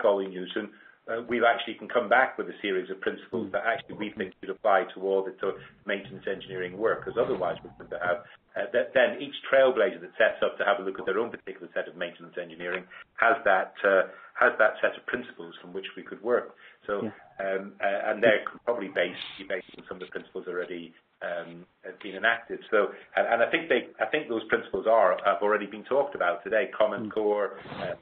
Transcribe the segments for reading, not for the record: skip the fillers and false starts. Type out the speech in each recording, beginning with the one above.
following Newton, we actually can come back with a series of principles that actually we think should apply to all the maintenance engineering work, because otherwise we're going to have then each trailblazer that sets up to have a look at their own particular set of maintenance engineering has that set of principles from which we could work. So and they're probably based on some of the principles already have been enacted. So and I think those principles have already been talked about today: common core,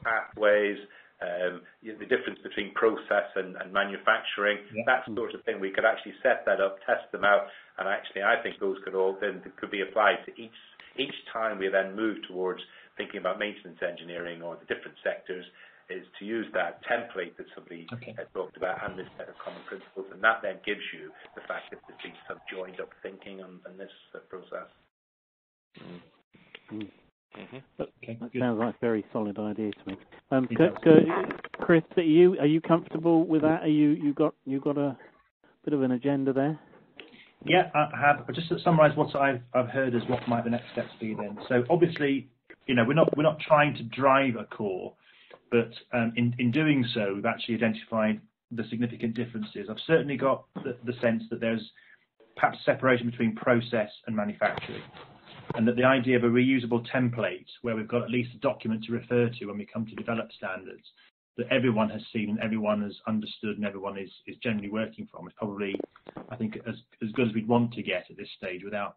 pathways. The difference between process and manufacturing, that sort of thing. We could actually set that up, test them out, and actually I think those could be applied to each time we then move towards thinking about maintenance engineering or the different sectors, is to use that template that somebody had talked about and this set of common principles, and that then gives you the fact that there's been some joined up thinking on this process. That sounds like a very solid idea to me. Chris, are you comfortable with that? You got a bit of an agenda there? Yeah, I have. But just to summarise what I've heard is what might the next steps be then. So obviously, we're not trying to drive a core, but in doing so, we've actually identified the significant differences. I've certainly got the sense that there's perhaps separation between process and manufacturing, and that the idea of a reusable template where we've got at least a document to refer to when we come to develop standards that everyone has seen and everyone has understood and everyone is generally working from is probably, I think, as good as we'd want to get at this stage without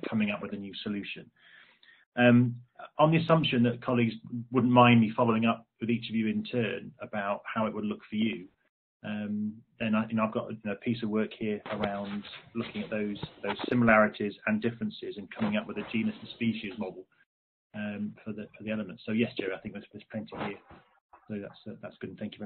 coming up with a new solution. On the assumption that colleagues wouldn't mind me following up with each of you in turn about how it would look for you, then I've got a piece of work here around looking at those similarities and differences and coming up with a genus and species model for the elements. So yes, Jerry, I think there's plenty here. So that's good. Thank you very much.